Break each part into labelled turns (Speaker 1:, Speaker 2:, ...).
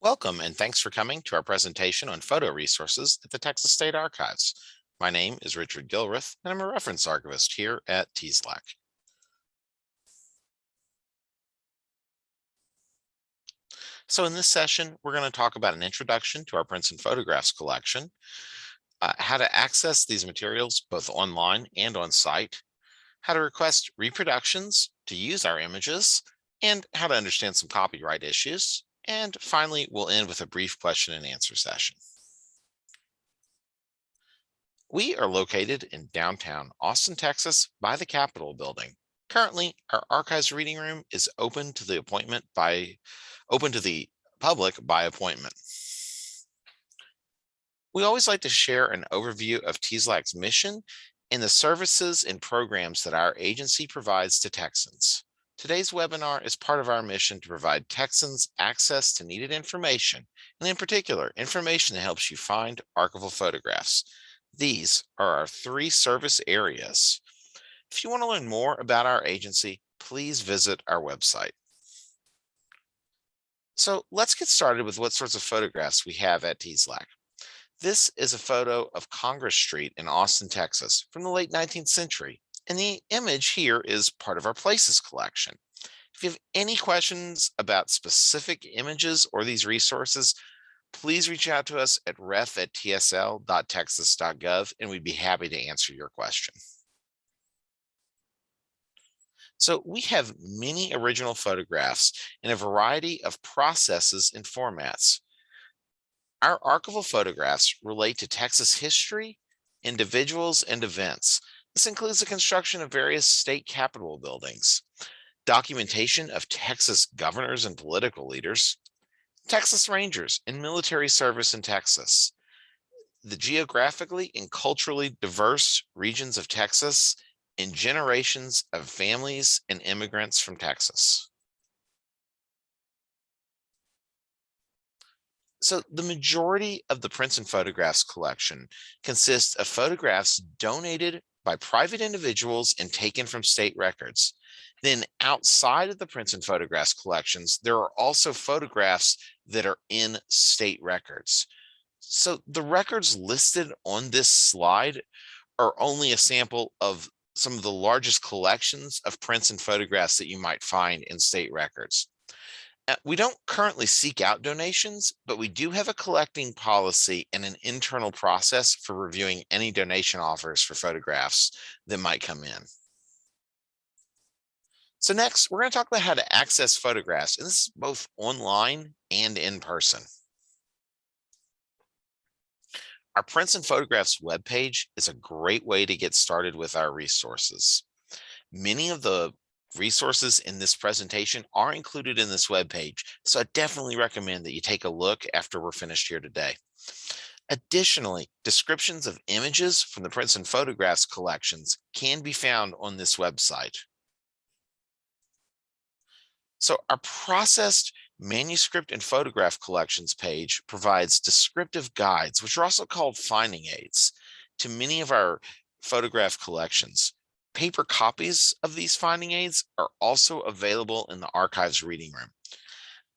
Speaker 1: Welcome and thanks for coming to our presentation on photo resources at the Texas State Archives. My name is Richard Gilreath, and I'm a reference archivist here at TSLAC. So in this session, we're going to talk about an introduction to our prints and photographs collection, how to access these materials both online and on site, how to request reproductions to use our images, and how to understand some copyright issues. And finally, we'll end with a brief question and answer session. We are located in downtown Austin, Texas, by the Capitol building. Currently, our archives reading room is open to the public by appointment. We always like to share an overview of TSLAC's mission and the services and programs that our agency provides to Texans. Today's webinar is part of our mission to provide Texans access to needed information, and in particular, information that helps you find archival photographs. These are our three service areas. If you want to learn more about our agency, please visit our website. So let's get started with what sorts of photographs we have at TSLAC. This is a photo of Congress Street in Austin, Texas from the late 19th century. And the image here is part of our Places collection. If you have any questions about specific images or these resources, please reach out to us at ref@tsl.texas.gov, and we'd be happy to answer your question. So we have many original photographs in a variety of processes and formats. Our archival photographs relate to Texas history, individuals, and events. This includes the construction of various state capitol buildings, documentation of Texas governors and political leaders, Texas Rangers and military service in Texas, the geographically and culturally diverse regions of Texas, and generations of families and immigrants from Texas. So the majority of the prints and photographs collection consists of photographs donated by private individuals and taken from state records. Then outside of the prints and photographs collections, there are also photographs that are in state records. So the records listed on this slide are only a sample of some of the largest collections of prints and photographs that you might find in state records. We don't currently seek out donations, but we do have a collecting policy and an internal process for reviewing any donation offers for photographs that might come in. So next, we're going to talk about how to access photographs, and this is both online and in person. Our Prints and Photographs webpage is a great way to get started with our resources. Many of the resources in this presentation are included in this webpage, so I definitely recommend that you take a look after we're finished here today. Additionally, descriptions of images from the prints and photographs collections can be found on this website. So our processed manuscript and photograph collections page provides descriptive guides, which are also called finding aids, to many of our photograph collections. Paper copies of these finding aids are also available in the archives reading room.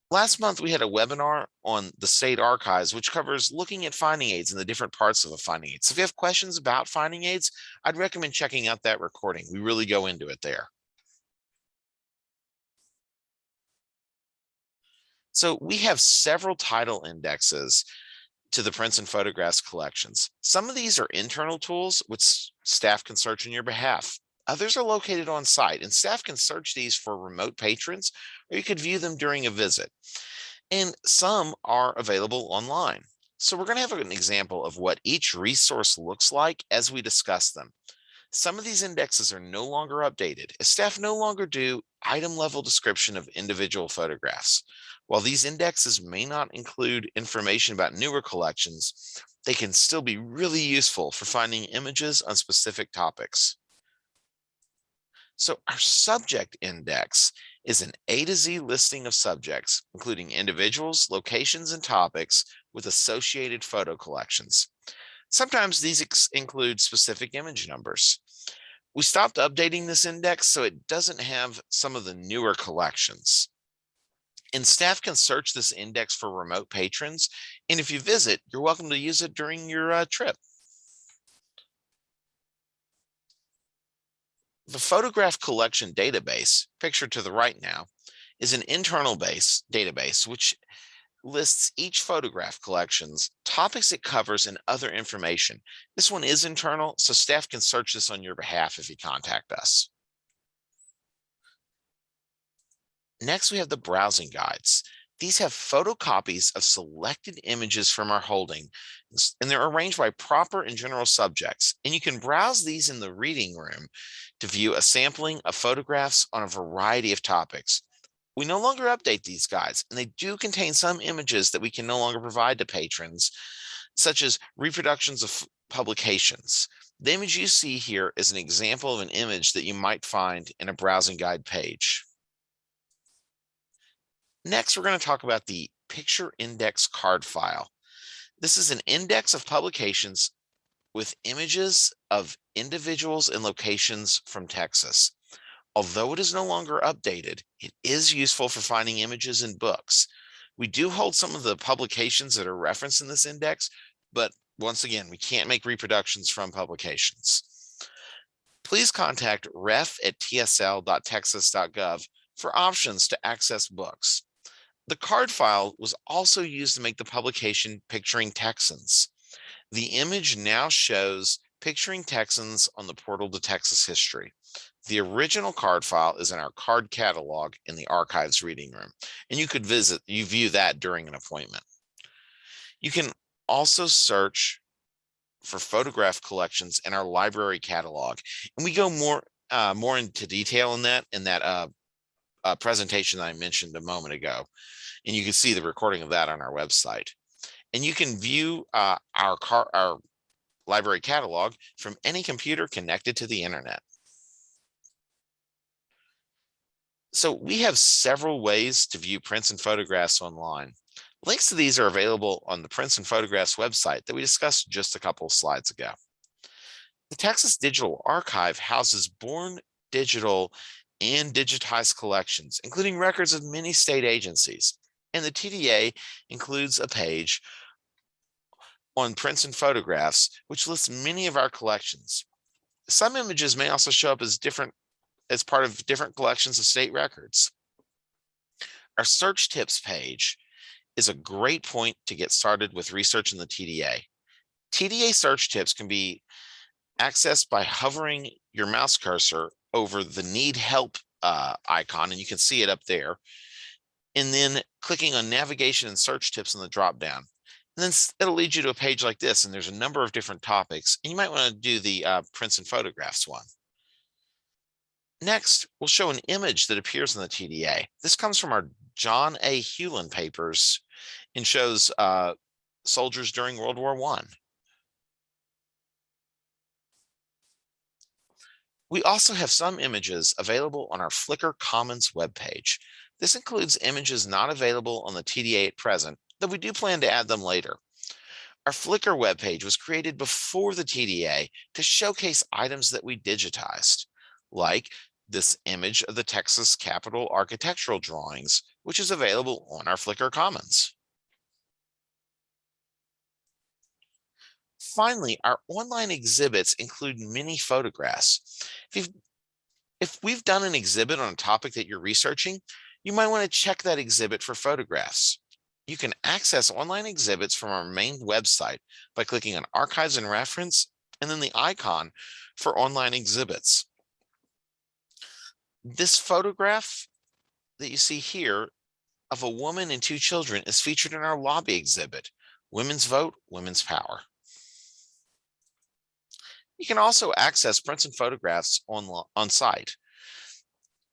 Speaker 1: Last month, we had a webinar on the state archives, which covers looking at finding aids and the different parts of a finding aid. So if you have questions about finding aids, I'd recommend checking out that recording. We really go into it there. So we have several title indexes to the prints and photographs collections. Some of these are internal tools which staff can search on your behalf. Others are located on site, and staff can search these for remote patrons, or you could view them during a visit. And some are available online. So we're going to have an example of what each resource looks like as we discuss them. Some of these indexes are no longer updated, as staff no longer do item level description of individual photographs. While these indexes may not include information about newer collections, they can still be really useful for finding images on specific topics. So our subject index is an A to Z listing of subjects, including individuals, locations, and topics with associated photo collections. Sometimes these include specific image numbers. We stopped updating this index so it doesn't have some of the newer collections. And staff can search this index for remote patrons. And if you visit, you're welcome to use it during your trip. The photograph collection database, pictured to the right now, is an internal database which lists each photograph collections, topics it covers, and other information. This one is internal, so staff can search this on your behalf if you contact us. Next, we have the browsing guides. These have photocopies of selected images from our holdings, and they're arranged by proper and general subjects. And you can browse these in the reading room to view a sampling of photographs on a variety of topics. We no longer update these guides, and they do contain some images that we can no longer provide to patrons, such as reproductions of publications. The image you see here is an example of an image that you might find in a browsing guide page. Next, we're going to talk about the picture index card file. This is an index of publications with images of individuals and locations from Texas. Although it is no longer updated, it is useful for finding images in books. We do hold some of the publications that are referenced in this index, but once again, we can't make reproductions from publications. Please contact ref@tsl.texas.gov for options to access books. The card file was also used to make the publication Picturing Texans. The image now shows Picturing Texans on the portal to Texas History. The original card file is in our card catalog in the archives reading room, and you could view that during an appointment. You can also search for photograph collections in our library catalog, and we go more into detail in that presentation that I mentioned a moment ago, and you can see the recording of that on our website. And you can view our library catalog from any computer connected to the internet. So we have several ways to view prints and photographs online. Links to these are available on the Prints and Photographs website that we discussed just a couple of slides ago. The Texas Digital Archive houses born digital and digitized collections, including records of many state agencies. And the TDA includes a page on prints and photographs, which lists many of our collections. Some images may also show up as part of different collections of state records. Our search tips page is a great point to get started with research in the TDA. TDA search tips can be accessed by hovering your mouse cursor over the Need Help icon, and you can see it up there, and then clicking on Navigation and Search Tips in the drop-down. And then it'll lead you to a page like this, and there's a number of different topics, and you might want to do the prints and photographs one. Next, we'll show an image that appears in the TDA. This comes from our John A. Hewlin papers and shows soldiers during World War I. We also have some images available on our Flickr Commons webpage. This includes images not available on the TDA at present, though we do plan to add them later. Our Flickr webpage was created before the TDA to showcase items that we digitized, like this image of the Texas Capitol architectural drawings, which is available on our Flickr Commons. Finally, our online exhibits include many photographs. If we've done an exhibit on a topic that you're researching, you might want to check that exhibit for photographs. You can access online exhibits from our main website by clicking on Archives and Reference, and then the icon for online exhibits. This photograph that you see here of a woman and two children is featured in our lobby exhibit, Women's Vote, Women's Power. You can also access prints and photographs on site.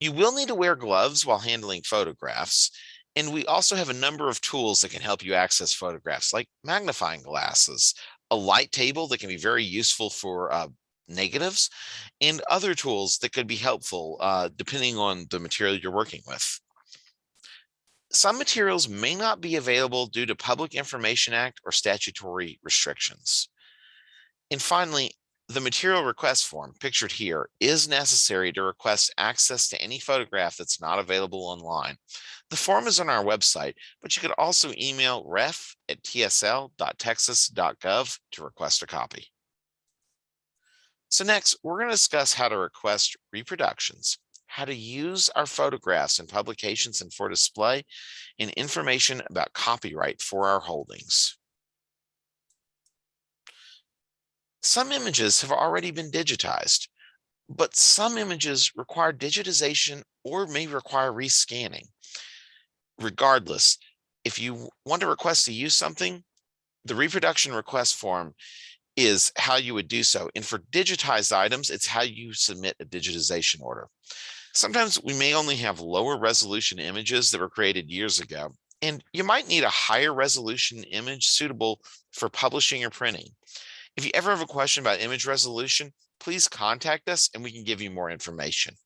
Speaker 1: You will need to wear gloves while handling photographs, and we also have a number of tools that can help you access photographs, like magnifying glasses, a light table that can be very useful for negatives, and other tools that could be helpful depending on the material you're working with. Some materials may not be available due to Public Information Act or statutory restrictions. And finally, The material request form pictured here is necessary to request access to any photograph that's not available online. The form is on our website, but you could also email ref@tsl.texas.gov to request a copy. So next, we're going to discuss how to request reproductions, how to use our photographs in publications and for display, and information about copyright for our holdings. Some images have already been digitized, but some images require digitization or may require rescanning. Regardless, if you want to request to use something, the reproduction request form is how you would do so. And for digitized items, it's how you submit a digitization order. Sometimes we may only have lower resolution images that were created years ago, and you might need a higher resolution image suitable for publishing or printing. If you ever have a question about image resolution, please contact us and we can give you more information.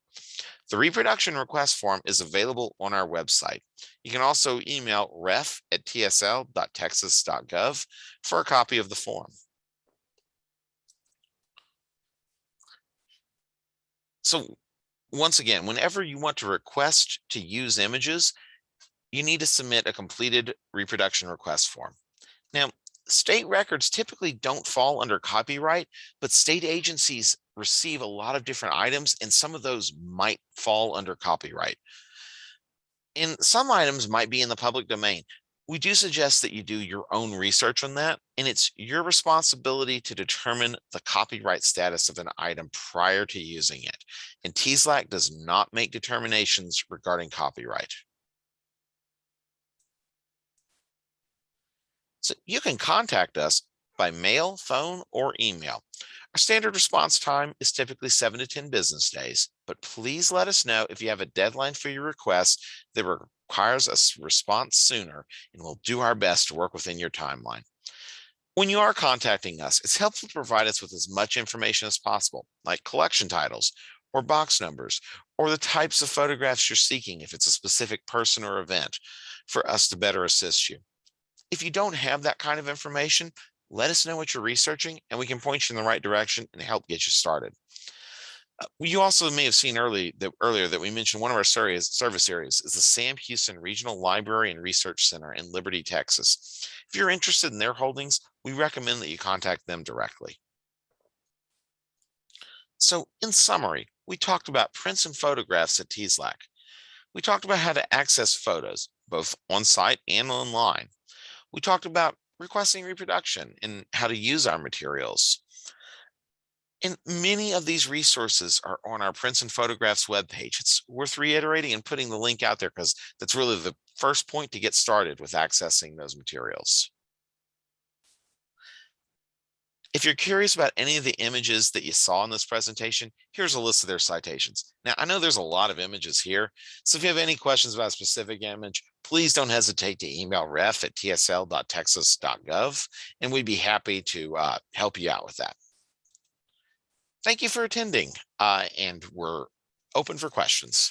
Speaker 1: The reproduction request form is available on our website. You can also email ref@tsl.texas.gov for a copy of the form. So once again, whenever you want to request to use images, you need to submit a completed reproduction request form. Now, state records typically don't fall under copyright, but state agencies receive a lot of different items, and some of those might fall under copyright. And some items might be in the public domain. We do suggest that you do your own research on that, and it's your responsibility to determine the copyright status of an item prior to using it. And TSLAC does not make determinations regarding copyright. So you can contact us by mail, phone, or email. Our standard response time is typically 7 to 10 business days, but please let us know if you have a deadline for your request that requires a response sooner, and we'll do our best to work within your timeline. When you are contacting us, it's helpful to provide us with as much information as possible, like collection titles or box numbers, or the types of photographs you're seeking if it's a specific person or event, for us to better assist you. If you don't have that kind of information, let us know what you're researching and we can point you in the right direction and help get you started. You also may have seen earlier that we mentioned one of our service areas is the Sam Houston Regional Library and Research Center in Liberty, Texas. If you're interested in their holdings, we recommend that you contact them directly. So in summary, we talked about prints and photographs at TSLAC. We talked about how to access photos, both on site and online. We talked about requesting reproduction and how to use our materials. And many of these resources are on our Prints and Photographs webpage. It's worth reiterating and putting the link out there because that's really the first point to get started with accessing those materials. If you're curious about any of the images that you saw in this presentation, here's a list of their citations. Now, I know there's a lot of images here, so if you have any questions about a specific image, please don't hesitate to email ref@tsl.texas.gov, and we'd be happy to help you out with that. Thank you for attending, and we're open for questions.